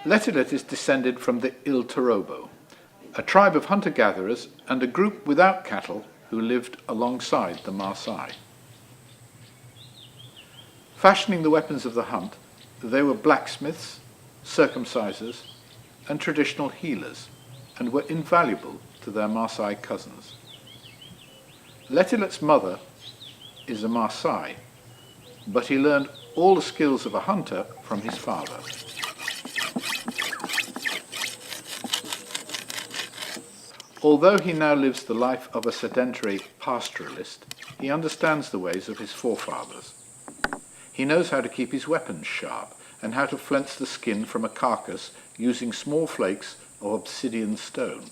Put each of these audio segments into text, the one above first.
Letilet is descended from the torobo, a tribe of hunter-gatherers and a group without cattle who lived alongside the Maasai. Fashioning the weapons of the hunt, they were blacksmiths, circumcisers, and traditional healers, and were invaluable to their Maasai cousins. Letilet's mother is a Maasai, but he learned all the skills of a hunter from his father. Although he now lives the life of a sedentary pastoralist, he understands the ways of his forefathers. He knows how to keep his weapons sharp and how to flint the skin from a carcass using small flakes of obsidian stone.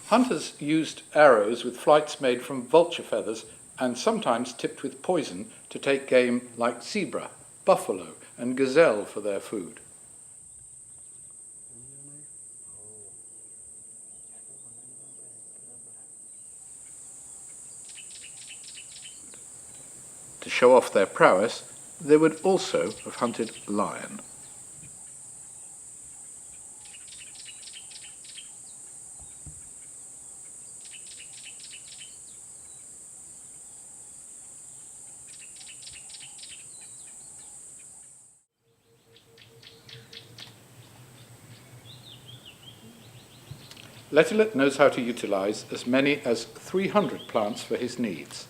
Hunters used arrows with flights made from vulture feathers and sometimes tipped with poison to take game like zebra, buffalo, and gazelle for their food. To show off their prowess, they would also have hunted lion. Letilet knows how to utilize as many as 300 plants for his needs.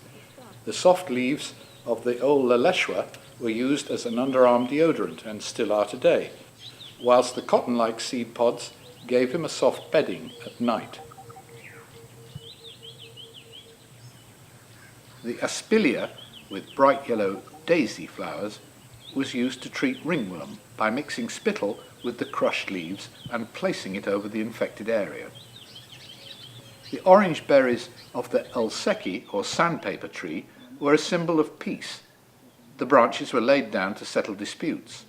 The soft leaves of the old leleshwa were used as an underarm deodorant and still are today, whilst the cotton-like seed pods gave him a soft bedding at night. The aspilia, with bright yellow daisy flowers, was used to treat ringworm by mixing spittle with the crushed leaves and placing it over the infected area. The orange berries of the elseki, or sandpaper tree, were a symbol of peace. The branches were laid down to settle disputes.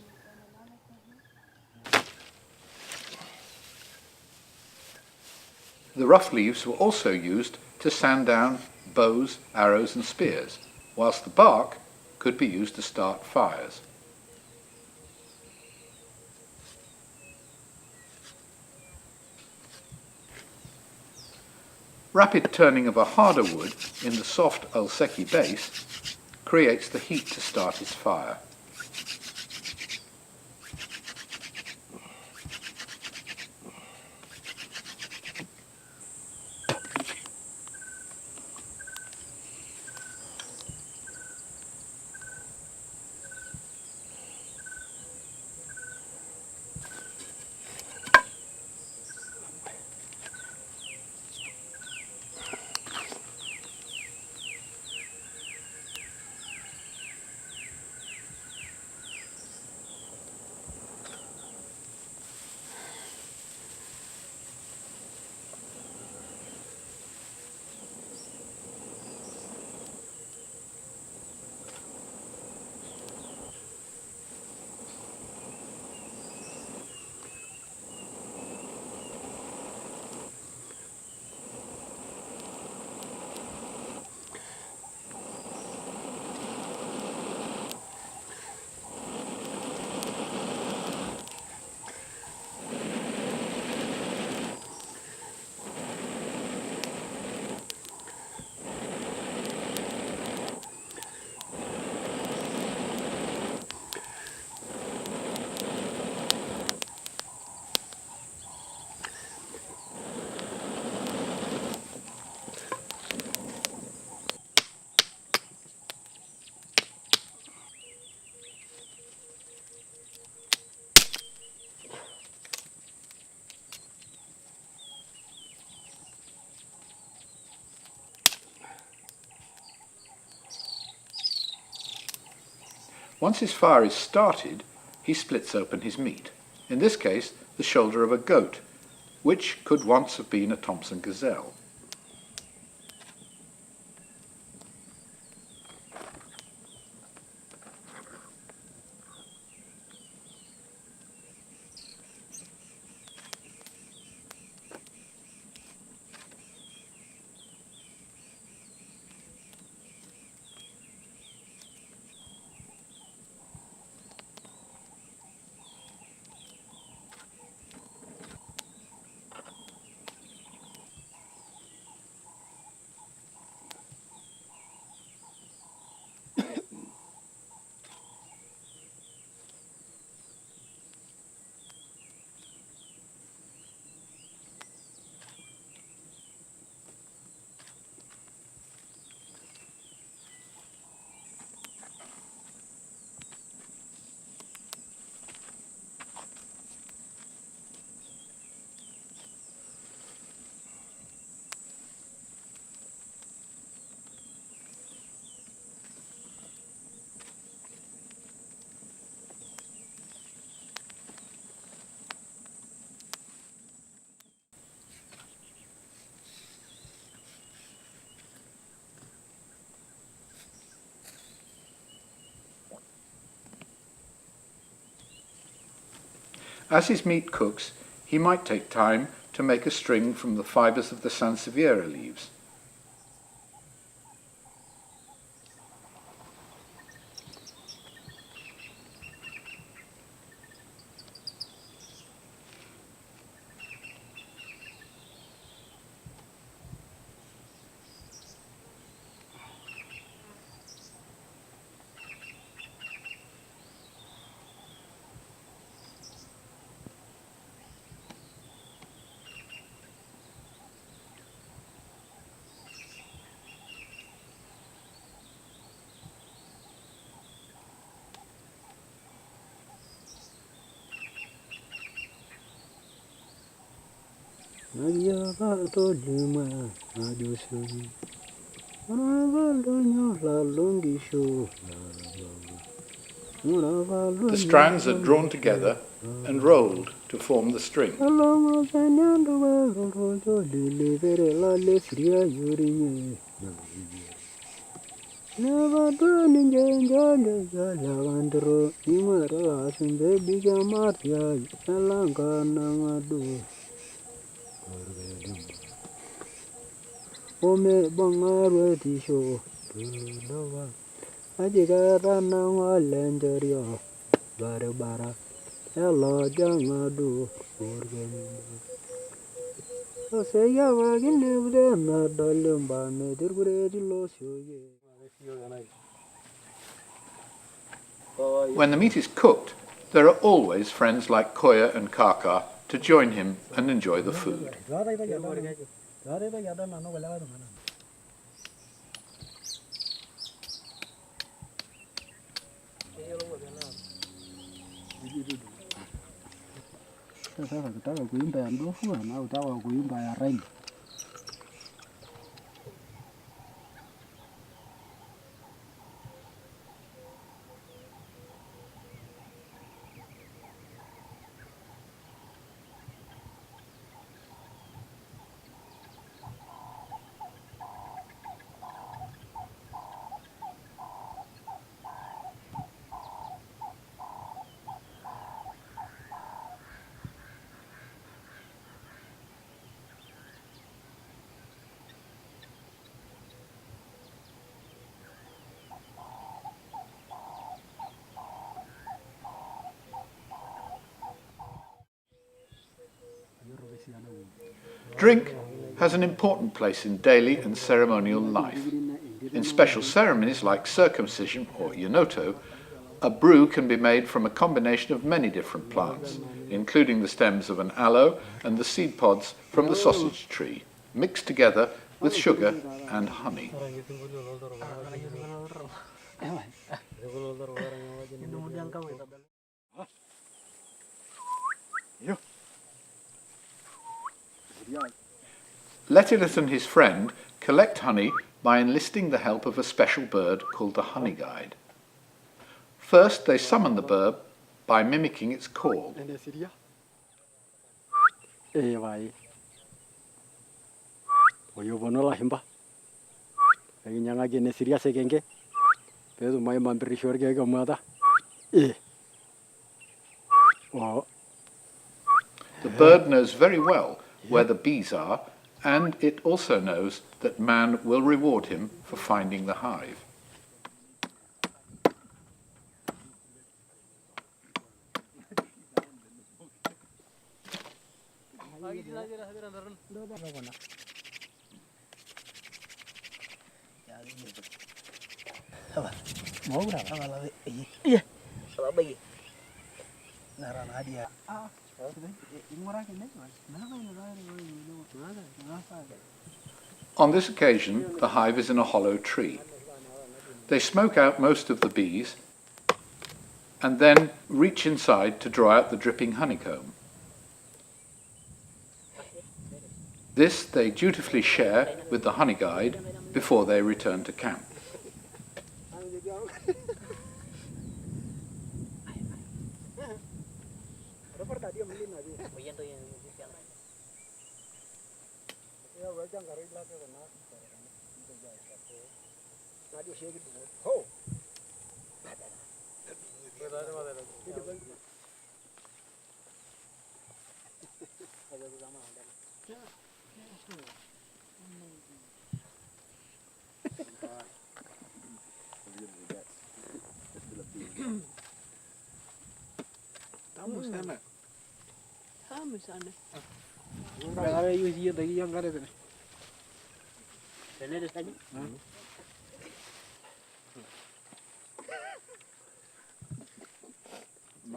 The rough leaves were also used to sand down bows, arrows, and spears, whilst the bark could be used to start fires. Rapid turning of a harder wood in the soft elseki base creates the heat to start his fire. Once his fire is started, he splits open his meat, in this case the shoulder of a goat, which could once have been a Thompson gazelle. As his meat cooks, he might take time to make a string from the fibres of the Sansevieria leaves. The strands are drawn together and rolled to form the string. When the meat is cooked, there are always friends like Koya and Kaka to join him and enjoy the food. Drink has an important place in daily and ceremonial life. In special ceremonies like circumcision or yonoto, a brew can be made from a combination of many different plants, including the stems of an aloe and the seed pods from the sausage tree, mixed together with sugar and honey. Letinet and his friend collect honey by enlisting the help of a special bird called the honey guide. First, they summon the bird by mimicking its call. The bird knows very well where the bees are, and it also knows that man will reward him for finding the hive. On this occasion, the hive is in a hollow tree. They smoke out most of the bees and then reach inside to draw out the dripping honeycomb. This they dutifully share with the honey guide before they return to camp. Tamu sana. Tamu sana. Ada yuzi ada yang ada tu. Tener esta allí.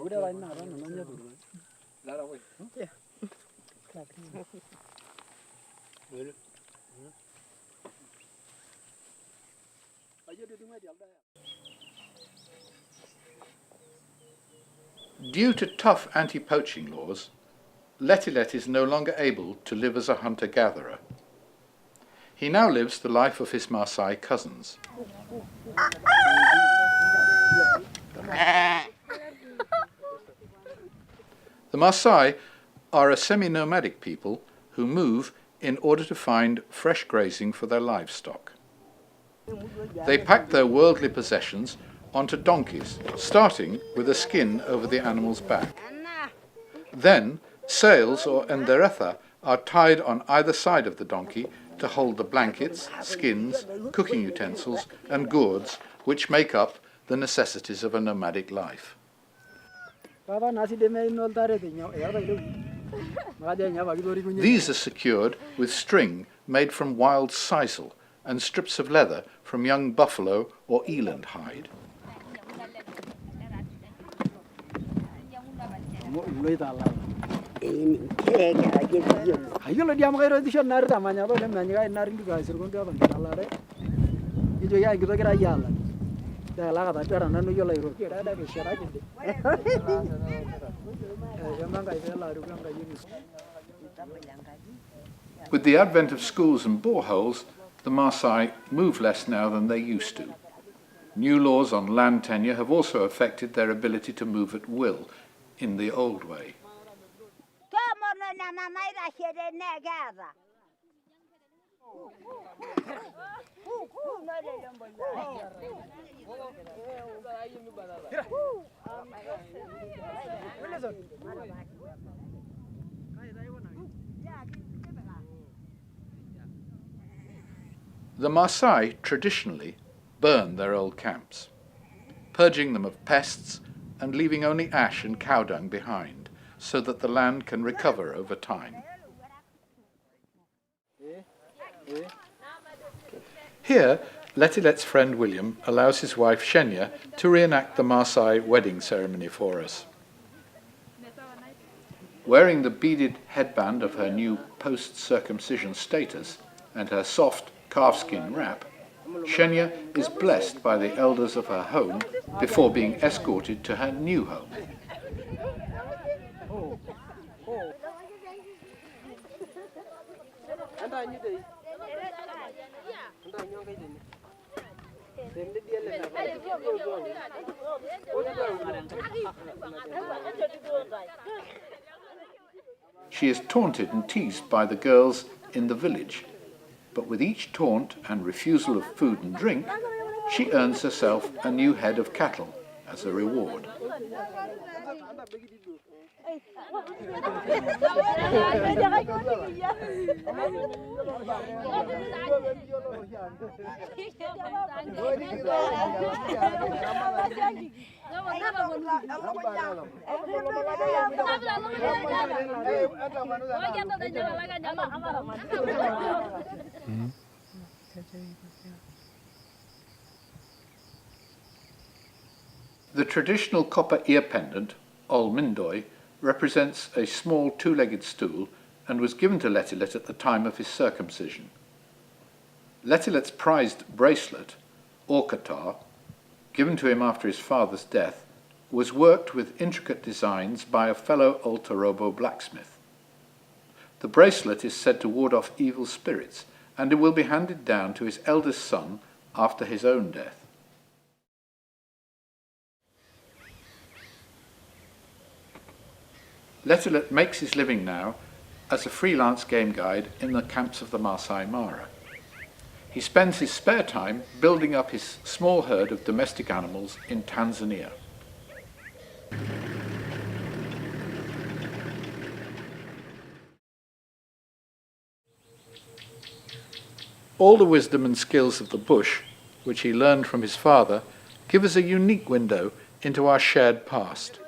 Udah lain nak orang nanya tu. Lara woi. Ya. Böyle. Ayo dia dengar dia ada. Due to tough anti-poaching laws, Letilet is no longer able to live as a hunter-gatherer. He now lives the life of his Maasai cousins. The Maasai are a semi-nomadic people who move in order to find fresh grazing for their livestock. They pack their worldly possessions onto donkeys, starting with a skin over the animal's back. Then, sails or enderetha are tied on either side of the donkey to hold the blankets, skins, cooking utensils and gourds which make up the necessities of a nomadic life. These are secured with string made from wild sisal and strips of leather from young buffalo or eland hide. Ayo lo dia makai roti shon nari tamanya lo dem nanya nari ndu guys rugun dia ban talare. Ijo ya gitu kira yalla. Da la kata tara nanu yo la ro kira da ke shara kinde. With the advent of schools and boreholes, the Maasai move less now than they used to. New laws on land tenure have also affected their ability to move at will in the old way. The Maasai traditionally burn their old camps, purging them of pests and leaving only ash and cow dung behind, so that the land can recover over time. Here, Letilet's friend William allows his wife Shenya to reenact the Maasai wedding ceremony for us. Wearing the beaded headband of her new post-circumcision status and her soft calfskin wrap, Shenya is blessed by the elders of her home before being escorted to her new home. She is taunted and teased by the girls in the village, but with each taunt and refusal of food and drink, she earns herself a new head of cattle as a reward. The traditional copper ear pendant, Olmindoi, represents a small two-legged stool and was given to Letilet at the time of his circumcision. Letilet's prized bracelet, Orkatar, given to him after his father's death, was worked with intricate designs by a fellow old torobo blacksmith. The bracelet is said to ward off evil spirits, and it will be handed down to his eldest son after his own death. Letilet makes his living now as a freelance game guide in the camps of the Maasai Mara. He spends his spare time building up his small herd of domestic animals in Tanzania. All the wisdom and skills of the bush, which he learned from his father, give us a unique window into our shared past.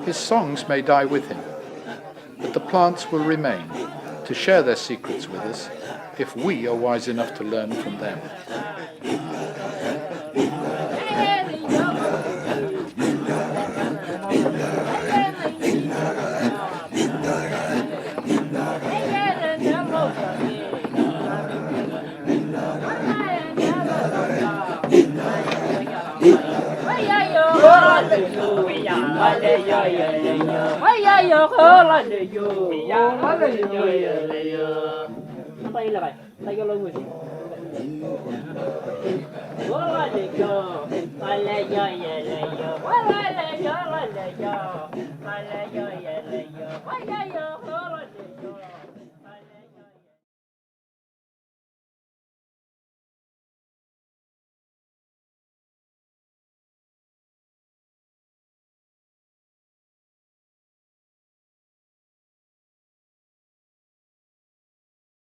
His songs may die with him, but the plants will remain to share their secrets with us if we are wise enough to learn from them. Tay là vậy, tay cái lưng người gì? Hãy subscribe cho kênh Ghiền Mì Gõ để không bỏ lỡ những video hấp dẫn.